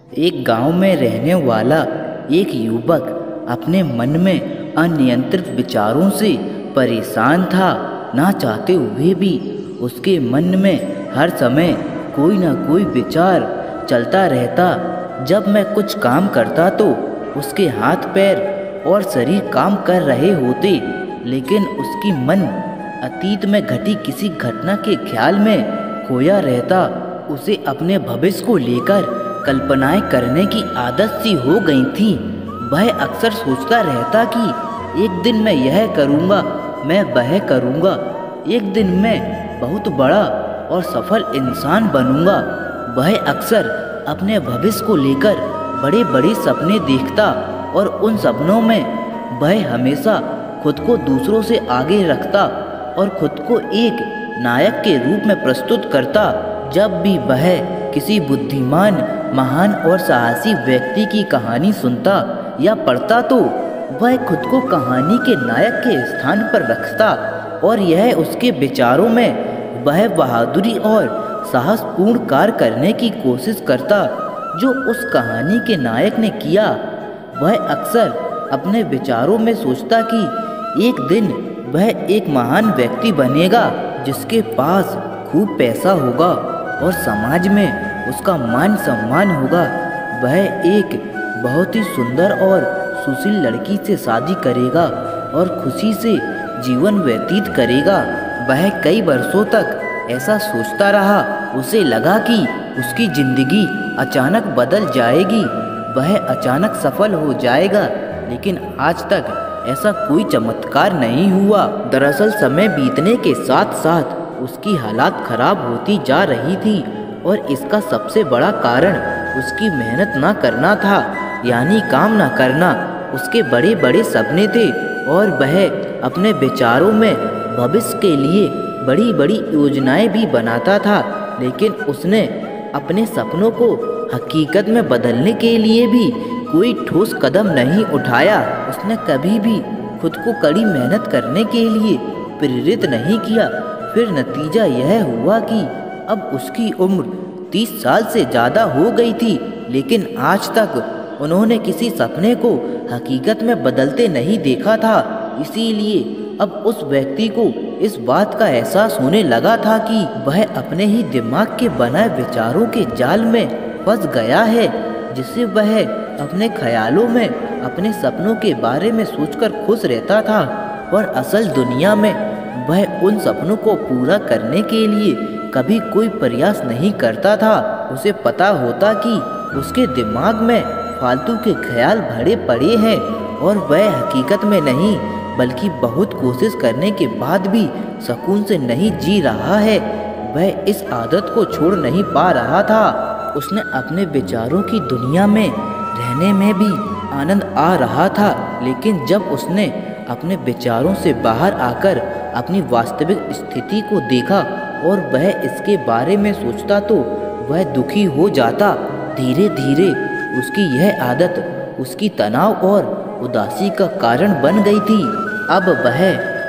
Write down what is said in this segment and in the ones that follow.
एक गांव में रहने वाला एक युवक अपने मन में अनियंत्रित विचारों से परेशान था। ना चाहते हुए भी उसके मन में हर समय कोई ना कोई विचार चलता रहता। जब मैं कुछ काम करता तो उसके हाथ पैर और शरीर काम कर रहे होते, लेकिन उसकी मन अतीत में घटी किसी घटना के ख्याल में खोया रहता। उसे अपने भविष्य को लेकर कल्पनाएं करने की आदत सी हो गई थी। वह अक्सर सोचता रहता कि एक दिन मैं यह करूँगा, मैं वह करूँगा, एक दिन मैं बहुत बड़ा और सफल इंसान बनूँगा। वह अक्सर अपने भविष्य को लेकर बड़े बड़े सपने देखता और उन सपनों में वह हमेशा खुद को दूसरों से आगे रखता और खुद को एक नायक के रूप में प्रस्तुत करता। जब भी वह किसी बुद्धिमान, महान और साहसी व्यक्ति की कहानी सुनता या पढ़ता तो वह खुद को कहानी के नायक के स्थान पर रखता और यह उसके विचारों में वह बहादुरी और साहसपूर्ण कार्य करने की कोशिश करता जो उस कहानी के नायक ने किया। वह अक्सर अपने विचारों में सोचता कि एक दिन वह एक महान व्यक्ति बनेगा जिसके पास खूब पैसा होगा और समाज में उसका मान सम्मान होगा। वह एक बहुत ही सुंदर और सुशील लड़की से शादी करेगा और खुशी से जीवन व्यतीत करेगा। वह कई वर्षों तक ऐसा सोचता रहा। उसे लगा कि उसकी जिंदगी अचानक बदल जाएगी, वह अचानक सफल हो जाएगा, लेकिन आज तक ऐसा कोई चमत्कार नहीं हुआ। दरअसल समय बीतने के साथ साथ उसकी हालात खराब होती जा रही थी और इसका सबसे बड़ा कारण उसकी मेहनत ना करना था, यानी काम ना करना। उसके बड़े बड़े सपने थे और वह अपने विचारों में भविष्य के लिए बड़ी बड़ी योजनाएं भी बनाता था, लेकिन उसने अपने सपनों को हकीकत में बदलने के लिए भी कोई ठोस कदम नहीं उठाया। उसने कभी भी खुद को कड़ी मेहनत करने के लिए प्रेरित नहीं किया। फिर नतीजा यह हुआ कि अब उसकी उम्र 30 साल से ज़्यादा हो गई थी, लेकिन आज तक उन्होंने किसी सपने को हकीकत में बदलते नहीं देखा था। इसीलिए अब उस व्यक्ति को इस बात का एहसास होने लगा था कि वह अपने ही दिमाग के बनाए विचारों के जाल में फंस गया है, जिससे वह अपने ख्यालों में अपने सपनों के बारे में सोचकर खुश रहता था और असल दुनिया में वह उन सपनों को पूरा करने के लिए कभी कोई प्रयास नहीं करता था। उसे पता होता कि उसके दिमाग में फालतू के ख्याल भरे पड़े हैं और वह हकीकत में नहीं बल्कि बहुत कोशिश करने के बाद भी सुकून से नहीं जी रहा है। वह इस आदत को छोड़ नहीं पा रहा था। उसने अपने विचारों की दुनिया में रहने में भी आनंद आ रहा था, लेकिन जब उसने अपने विचारों से बाहर आकर अपनी वास्तविक स्थिति को देखा और वह इसके बारे में सोचता तो वह दुखी हो जाता। धीरे धीरे उसकी यह आदत उसकी तनाव और उदासी का कारण बन गई थी। अब वह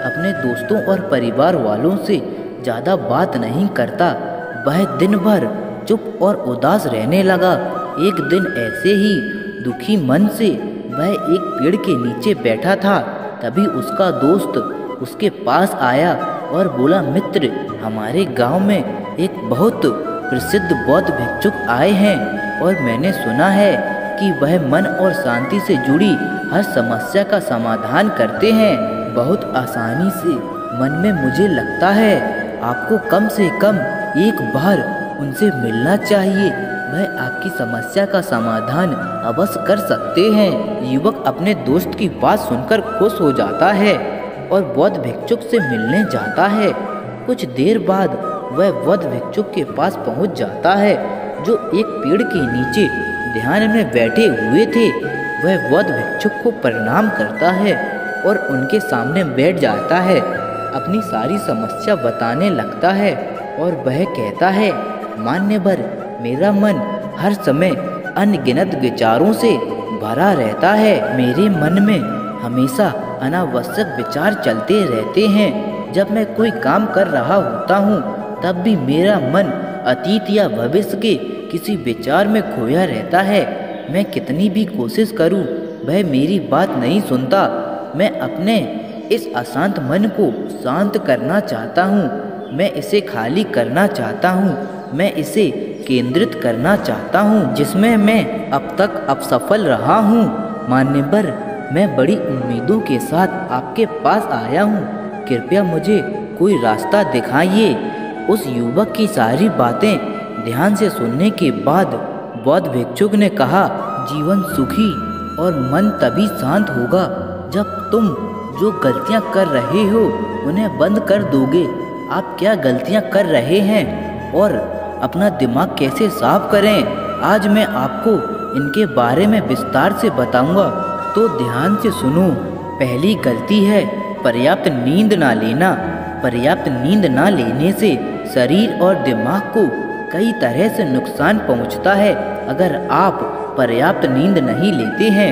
अपने दोस्तों और परिवार वालों से ज़्यादा बात नहीं करता। वह दिन भर चुप और उदास रहने लगा। एक दिन ऐसे ही दुखी मन से वह एक पेड़ के नीचे बैठा था। तभी उसका दोस्त उसके पास आया और बोला, मित्र, हमारे गांव में एक बहुत प्रसिद्ध बौद्ध भिक्षुक आए हैं और मैंने सुना है कि वह मन और शांति से जुड़ी हर समस्या का समाधान करते हैं बहुत आसानी से। मन में मुझे लगता है आपको कम से कम एक बार उनसे मिलना चाहिए, वह आपकी समस्या का समाधान अवश्य कर सकते हैं। युवक अपने दोस्त की बात सुनकर खुश हो जाता है और बौद्ध भिक्षुक से मिलने जाता है। कुछ देर बाद वह बौद्ध भिक्षुक के पास पहुंच जाता है, जो एक पेड़ के नीचे ध्यान में बैठे हुए थे। वह बौद्ध भिक्षुक को प्रणाम करता है और उनके सामने बैठ जाता है, अपनी सारी समस्या बताने लगता है और वह कहता है, मान्यवर, मेरा मन हर समय अनगिनत विचारों से भरा रहता है। मेरे मन में हमेशा अनावश्यक विचार चलते रहते हैं। जब मैं कोई काम कर रहा होता हूँ तब भी मेरा मन अतीत या भविष्य के किसी विचार में खोया रहता है। मैं कितनी भी कोशिश करूं, वह मेरी बात नहीं सुनता। मैं अपने इस अशांत मन को शांत करना चाहता हूँ। मैं इसे खाली करना चाहता हूँ। मैं इसे केंद्रित करना चाहता हूँ, जिसमें मैं अब तक असफल रहा हूँ। मान्यवर, मैं बड़ी उम्मीदों के साथ आपके पास आया हूँ। कृपया मुझे कोई रास्ता दिखाइए। उस युवक की सारी बातें ध्यान से सुनने के बाद बौद्ध भिक्षुक ने कहा, जीवन सुखी और मन तभी शांत होगा जब तुम जो गलतियां कर रहे हो उन्हें बंद कर दोगे। आप क्या गलतियां कर रहे हैं और अपना दिमाग कैसे साफ करें, आज मैं आपको इनके बारे में विस्तार से बताऊंगा, तो ध्यान से सुनो। पहली गलती है पर्याप्त नींद ना लेना। पर्याप्त नींद ना लेने से शरीर और दिमाग को कई तरह से नुकसान पहुंचता है। अगर आप पर्याप्त नींद नहीं लेते हैं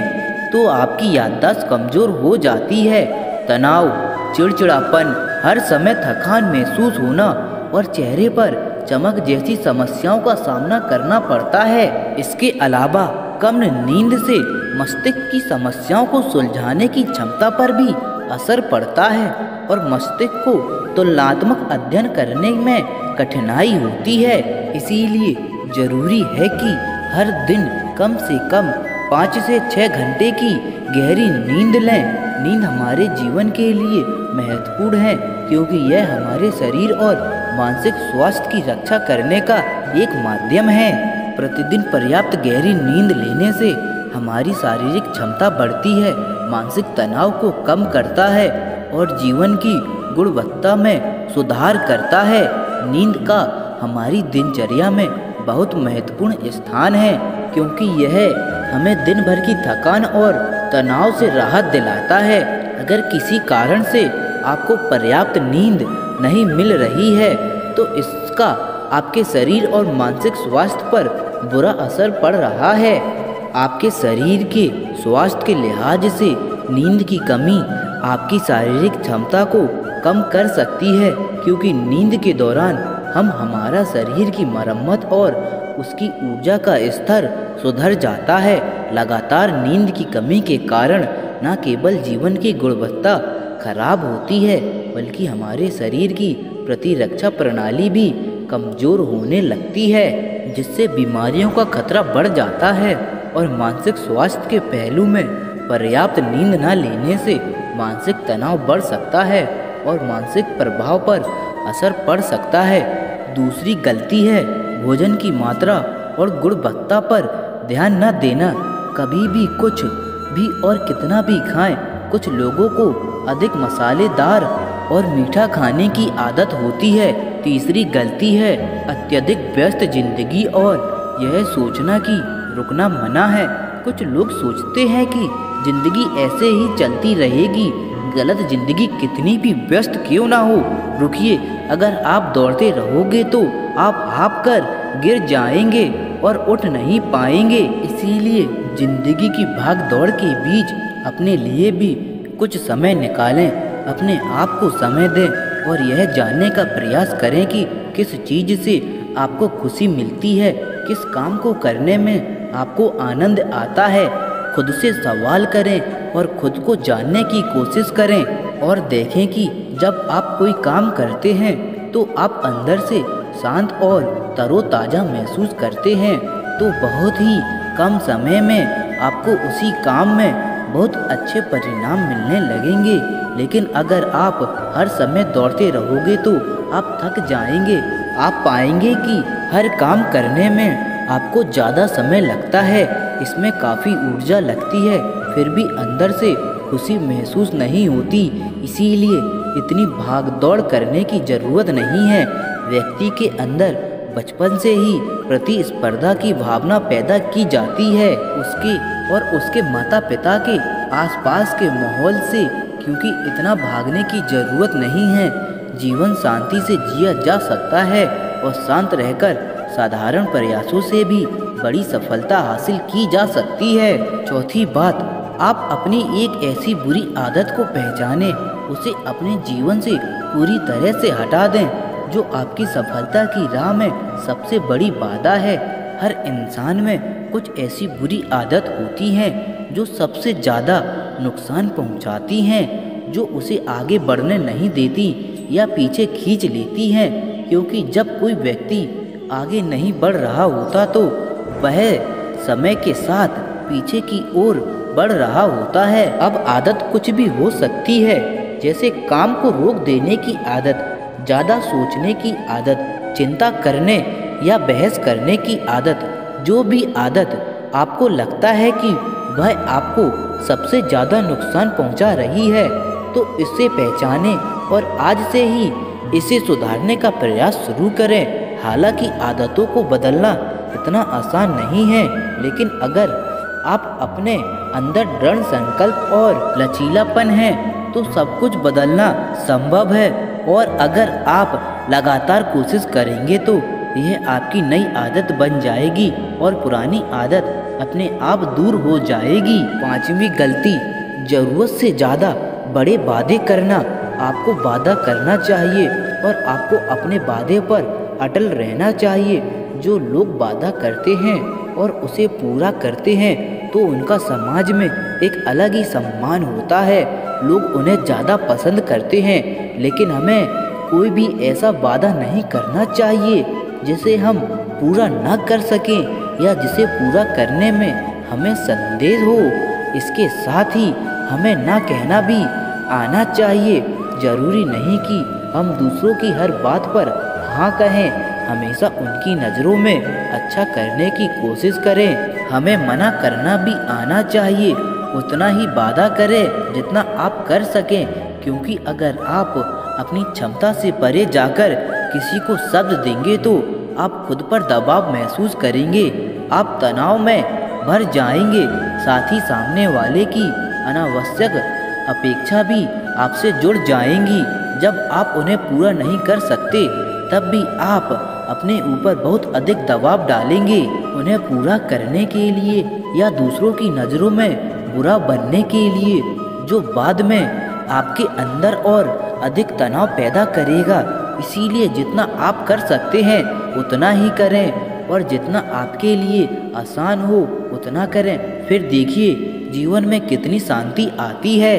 तो आपकी याददाश्त कमज़ोर हो जाती है। तनाव, चिड़चिड़ापन, हर समय थकान महसूस होना और चेहरे पर चमक जैसी समस्याओं का सामना करना पड़ता है। इसके अलावा कम नींद से मस्तिष्क की समस्याओं को सुलझाने की क्षमता पर भी असर पड़ता है और मस्तिष्क को तुलनात्मक अध्ययन करने में कठिनाई होती है। इसीलिए जरूरी है कि हर दिन कम से कम 5 से 6 घंटे की गहरी नींद लें। नींद हमारे जीवन के लिए महत्वपूर्ण है क्योंकि यह हमारे शरीर और मानसिक स्वास्थ्य की रक्षा करने का एक माध्यम है। प्रतिदिन पर्याप्त गहरी नींद लेने से हमारी शारीरिक क्षमता बढ़ती है, मानसिक तनाव को कम करता है और जीवन की गुणवत्ता में सुधार करता है। नींद का हमारी दिनचर्या में बहुत महत्वपूर्ण स्थान है क्योंकि यह हमें दिन भर की थकान और तनाव से राहत दिलाता है। अगर किसी कारण से आपको पर्याप्त नींद नहीं मिल रही है तो इसका आपके शरीर और मानसिक स्वास्थ्य पर बुरा असर पड़ रहा है। आपके शरीर के स्वास्थ्य के लिहाज से नींद की कमी आपकी शारीरिक क्षमता को कम कर सकती है क्योंकि नींद के दौरान हम हमारा शरीर की मरम्मत और उसकी ऊर्जा का स्तर सुधर जाता है। लगातार नींद की कमी के कारण न केवल जीवन की गुणवत्ता खराब होती है बल्कि हमारे शरीर की प्रतिरक्षा प्रणाली भी कमजोर होने लगती है, जिससे बीमारियों का खतरा बढ़ जाता है। और मानसिक स्वास्थ्य के पहलू में पर्याप्त नींद न लेने से मानसिक तनाव बढ़ सकता है और मानसिक प्रभाव पर असर पड़ सकता है। दूसरी गलती है भोजन की मात्रा और गुणवत्ता पर ध्यान न देना। कभी भी कुछ भी और कितना भी खाएं। कुछ लोगों को अधिक मसालेदार और मीठा खाने की आदत होती है। तीसरी गलती है अत्यधिक व्यस्त जिंदगी और यह सोचना कि रुकना मना है। कुछ लोग सोचते हैं कि जिंदगी ऐसे ही चलती रहेगी। गलत। जिंदगी कितनी भी व्यस्त क्यों ना हो, रुकिए। अगर आप दौड़ते रहोगे तो आप हाँफ कर गिर जाएंगे और उठ नहीं पाएंगे। इसीलिए जिंदगी की भाग दौड़ के बीच अपने लिए भी कुछ समय निकालें। अपने आप को समय दें और यह जानने का प्रयास करें कि किस चीज़ से आपको खुशी मिलती है, किस काम को करने में आपको आनंद आता है। खुद से सवाल करें और खुद को जानने की कोशिश करें और देखें कि जब आप कोई काम करते हैं तो आप अंदर से शांत और तरोताज़ा महसूस करते हैं तो बहुत ही कम समय में आपको उसी काम में बहुत अच्छे परिणाम मिलने लगेंगे। लेकिन अगर आप हर समय दौड़ते रहोगे तो आप थक जाएंगे। आप पाएंगे कि हर काम करने में आपको ज़्यादा समय लगता है, इसमें काफ़ी ऊर्जा लगती है, फिर भी अंदर से खुशी महसूस नहीं होती। इसीलिए इतनी भाग दौड़ करने की ज़रूरत नहीं है। व्यक्ति के अंदर बचपन से ही प्रतिस्पर्धा की भावना पैदा की जाती है उसके और उसके माता पिता के आसपास के माहौल से, क्योंकि इतना भागने की ज़रूरत नहीं है। जीवन शांति से जिया जा सकता है और शांत रहकर साधारण प्रयासों से भी बड़ी सफलता हासिल की जा सकती है। चौथी बात, आप अपनी एक ऐसी बुरी आदत को पहचानें, उसे अपने जीवन से पूरी तरह से हटा दें जो आपकी सफलता की राह में सबसे बड़ी बाधा है। हर इंसान में कुछ ऐसी बुरी आदत होती हैं जो सबसे ज़्यादा नुकसान पहुंचाती हैं, जो उसे आगे बढ़ने नहीं देती या पीछे खींच लेती हैं। क्योंकि जब कोई व्यक्ति आगे नहीं बढ़ रहा होता तो वह समय के साथ पीछे की ओर बढ़ रहा होता है। अब आदत कुछ भी हो सकती है, जैसे काम को रोक देने की आदत, ज़्यादा सोचने की आदत, चिंता करने या बहस करने की आदत। जो भी आदत आपको लगता है कि वह आपको सबसे ज़्यादा नुकसान पहुंचा रही है, तो इसे पहचानें और आज से ही इसे सुधारने का प्रयास शुरू करें। हालांकि आदतों को बदलना इतना आसान नहीं है, लेकिन अगर आप अपने अंदर दृढ़ संकल्प और लचीलापन है तो सब कुछ बदलना संभव है। और अगर आप लगातार कोशिश करेंगे तो यह आपकी नई आदत बन जाएगी और पुरानी आदत अपने आप दूर हो जाएगी। 5वीं गलती, ज़रूरत से ज़्यादा बड़े वादे करना। आपको वादा करना चाहिए और आपको अपने वादे पर अटल रहना चाहिए। जो लोग वादा करते हैं और उसे पूरा करते हैं तो उनका समाज में एक अलग ही सम्मान होता है। लोग उन्हें ज़्यादा पसंद करते हैं। लेकिन हमें कोई भी ऐसा वादा नहीं करना चाहिए जिसे हम पूरा न कर सकें या जिसे पूरा करने में हमें संदेह हो। इसके साथ ही हमें ना कहना भी आना चाहिए। जरूरी नहीं कि हम दूसरों की हर बात पर हाँ कहें। हमेशा उनकी नज़रों में अच्छा करने की कोशिश करें। हमें मना करना भी आना चाहिए। उतना ही वादा करें जितना आप कर सकें, क्योंकि अगर आप अपनी क्षमता से परे जाकर किसी को शब्द देंगे तो आप खुद पर दबाव महसूस करेंगे। आप तनाव में भर जाएंगे। साथ ही सामने वाले की अनावश्यक अपेक्षा भी आपसे जुड़ जाएंगी। जब आप उन्हें पूरा नहीं कर सकते तब भी आप अपने ऊपर बहुत अधिक दबाव डालेंगे, उन्हें पूरा करने के लिए या दूसरों की नज़रों में बुरा बनने के लिए, जो बाद में आपके अंदर और अधिक तनाव पैदा करेगा। इसीलिए जितना आप कर सकते हैं उतना ही करें और जितना आपके लिए आसान हो उतना करें। फिर देखिए जीवन में कितनी शांति आती है।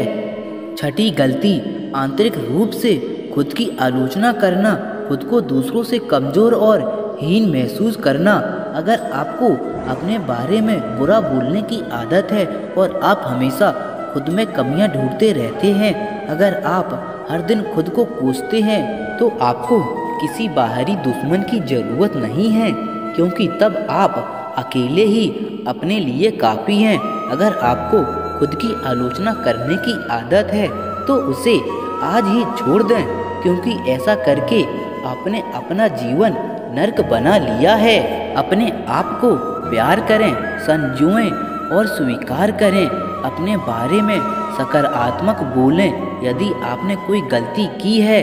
6ठी गलती, आंतरिक रूप से खुद की आलोचना करना। खुद को दूसरों से कमज़ोर और हीन महसूस करना। अगर आपको अपने बारे में बुरा बोलने की आदत है और आप हमेशा खुद में कमियां ढूंढते रहते हैं, अगर आप हर दिन खुद को कोसते हैं तो आपको किसी बाहरी दुश्मन की ज़रूरत नहीं है, क्योंकि तब आप अकेले ही अपने लिए काफ़ी हैं। अगर आपको खुद की आलोचना करने की आदत है तो उसे आज ही छोड़ दें, क्योंकि ऐसा करके आपने अपना जीवन नर्क बना लिया है। अपने आप को प्यार करें, संजोएं और स्वीकार करें। अपने बारे में सकारात्मक बोलें। यदि आपने कोई गलती की है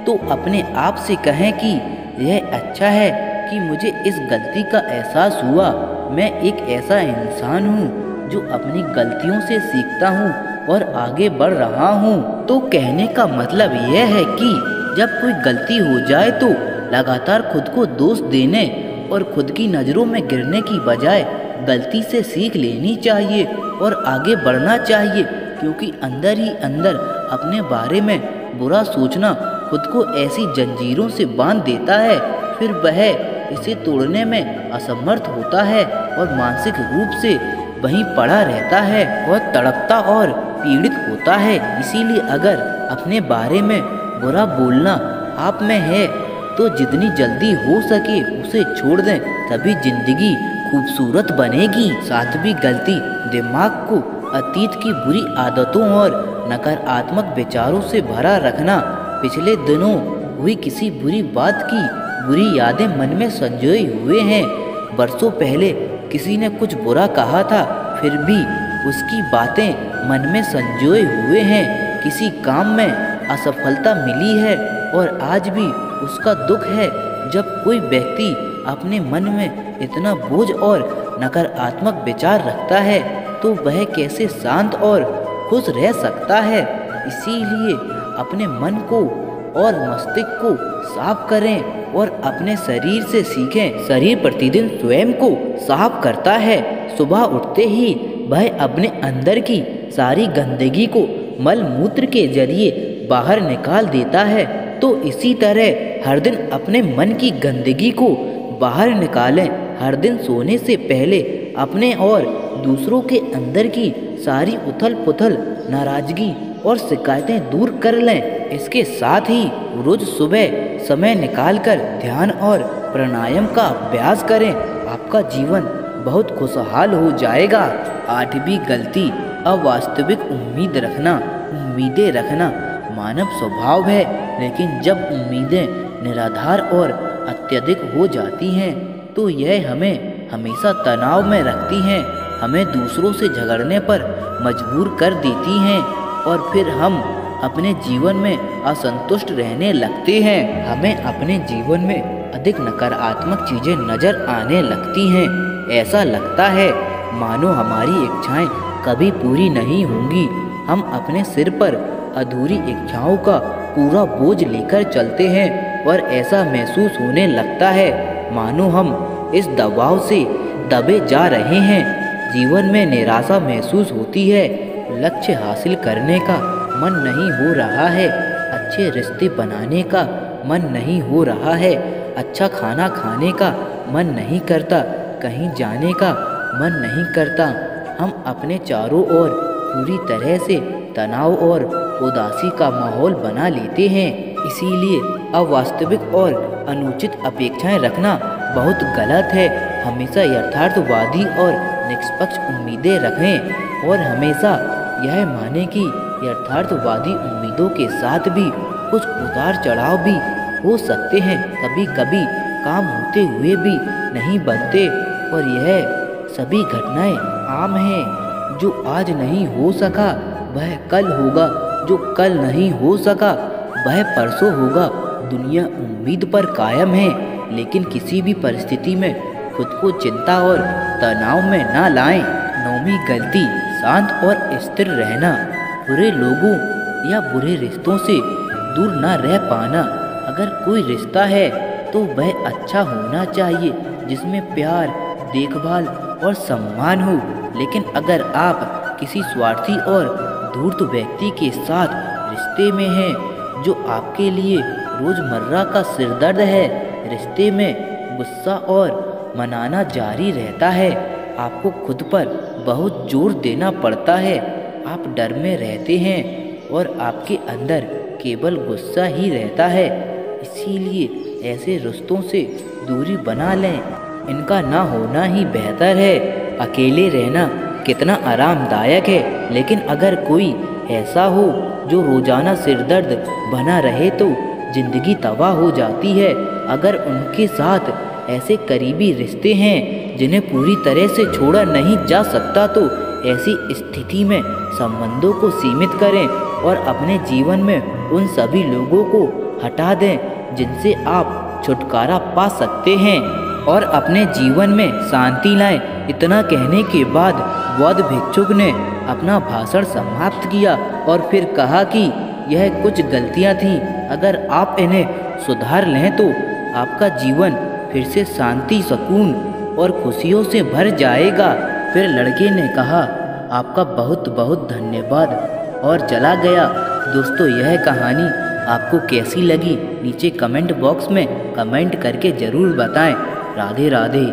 तो अपने आप से कहें कि यह अच्छा है कि मुझे इस गलती का एहसास हुआ। मैं एक ऐसा इंसान हूँ जो अपनी गलतियों से सीखता हूँ और आगे बढ़ रहा हूँ। तो कहने का मतलब यह है कि जब कोई गलती हो जाए तो लगातार खुद को दोष देने और खुद की नज़रों में गिरने की बजाय गलती से सीख लेनी चाहिए और आगे बढ़ना चाहिए, क्योंकि अंदर ही अंदर अपने बारे में बुरा सोचना खुद को ऐसी जंजीरों से बांध देता है। फिर वह इसे तोड़ने में असमर्थ होता है और मानसिक रूप से वहीं पड़ा रहता है और तड़पता और पीड़ित होता है। इसीलिए अगर अपने बारे में बुरा बोलना आप में है तो जितनी जल्दी हो सके उसे छोड़ दें, तभी जिंदगी खूबसूरत बनेगी। 7वीं गलती, दिमाग को अतीत की बुरी आदतों और नकारात्मक विचारों से भरा रखना। पिछले दिनों हुई किसी बुरी बात की बुरी यादें मन में संजोए हुए हैं। बरसों पहले किसी ने कुछ बुरा कहा था, फिर भी उसकी बातें मन में संजोए हुए हैं। किसी काम में असफलता मिली है और आज भी उसका दुख है। जब कोई व्यक्ति अपने मन में इतना बोझ और नकारात्मक विचार रखता है तो वह कैसे शांत और खुश रह सकता है। इसीलिए अपने मन को और मस्तिष्क को साफ करें और अपने शरीर से सीखें। शरीर प्रतिदिन स्वयं को साफ करता है। सुबह उठते ही वह अपने अंदर की सारी गंदगी को मल मूत्र के जरिए बाहर निकाल देता है। तो इसी तरह हर दिन अपने मन की गंदगी को बाहर निकालें। हर दिन सोने से पहले अपने और दूसरों के अंदर की सारी उथल पुथल, नाराजगी और शिकायतें दूर कर लें। इसके साथ ही रोज सुबह समय निकालकर ध्यान और प्राणायाम का अभ्यास करें। आपका जीवन बहुत खुशहाल हो जाएगा। 8वीं गलती, अवास्तविक उम्मीदें रखना मानव स्वभाव है, लेकिन जब उम्मीदें निराधार और अत्यधिक हो जाती हैं तो यह हमें हमेशा तनाव में रखती हैं, हमें दूसरों से झगड़ने पर मजबूर कर देती हैं और फिर हम अपने जीवन में असंतुष्ट रहने लगते हैं। हमें अपने जीवन में अधिक नकारात्मक चीजें नजर आने लगती हैं। ऐसा लगता है मानो हमारी इच्छाएं कभी पूरी नहीं होंगी। हम अपने सिर पर अधूरी इच्छाओं का पूरा बोझ लेकर चलते हैं और ऐसा महसूस होने लगता है मानो हम इस दबाव से दबे जा रहे हैं। जीवन में निराशा महसूस होती है, लक्ष्य हासिल करने का मन नहीं हो रहा है, अच्छे रिश्ते बनाने का मन नहीं हो रहा है, अच्छा खाना खाने का मन नहीं करता, कहीं जाने का मन नहीं करता। हम अपने चारों ओर पूरी तरह से तनाव और उदासी का माहौल बना लेते हैं। इसीलिए अवास्तविक और अनुचित अपेक्षाएं रखना बहुत गलत है। हमेशा यथार्थवादी और निष्पक्ष उम्मीदें रखें और हमेशा यह माने कि यथार्थवादी उम्मीदों के साथ भी कुछ उतार चढ़ाव भी हो सकते हैं। कभी कभी काम होते हुए भी नहीं बनते और यह सभी घटनाएं आम हैं। जो आज नहीं हो सका वह कल होगा, जो कल नहीं हो सका वह परसों होगा। दुनिया उम्मीद पर कायम है, लेकिन किसी भी परिस्थिति में खुद को चिंता और तनाव में ना लाएं। 9वीं गलती, शांत और स्थिर रहना। बुरे लोगों या बुरे रिश्तों से दूर ना रह पाना। अगर कोई रिश्ता है तो वह अच्छा होना चाहिए, जिसमें प्यार, देखभाल और सम्मान हो। लेकिन अगर आप किसी स्वार्थी और धूर्त व्यक्ति के साथ रिश्ते में हैं जो आपके लिए रोजमर्रा का सिरदर्द है, रिश्ते में गुस्सा और मनाना जारी रहता है, आपको खुद पर बहुत जोर देना पड़ता है, आप डर में रहते हैं और आपके अंदर केवल गुस्सा ही रहता है। इसीलिए ऐसे रिश्तों से दूरी बना लें, इनका ना होना ही बेहतर है। अकेले रहना कितना आरामदायक है, लेकिन अगर कोई ऐसा हो जो रोजाना सिरदर्द बना रहे तो जिंदगी तबाह हो जाती है। अगर उनके साथ ऐसे करीबी रिश्ते हैं जिन्हें पूरी तरह से छोड़ा नहीं जा सकता तो ऐसी स्थिति में संबंधों को सीमित करें और अपने जीवन में उन सभी लोगों को हटा दें जिनसे आप छुटकारा पा सकते हैं और अपने जीवन में शांति लाएं। इतना कहने के बाद बौद्ध भिक्षुक ने अपना भाषण समाप्त किया और फिर कहा कि यह कुछ गलतियां थीं, अगर आप इन्हें सुधार लें तो आपका जीवन फिर से शांति, सुकून और खुशियों से भर जाएगा। फिर लड़के ने कहा, आपका बहुत बहुत धन्यवाद और चला गया। दोस्तों, यह कहानी आपको कैसी लगी नीचे कमेंट बॉक्स में कमेंट करके ज़रूर बताएं। राधे राधे।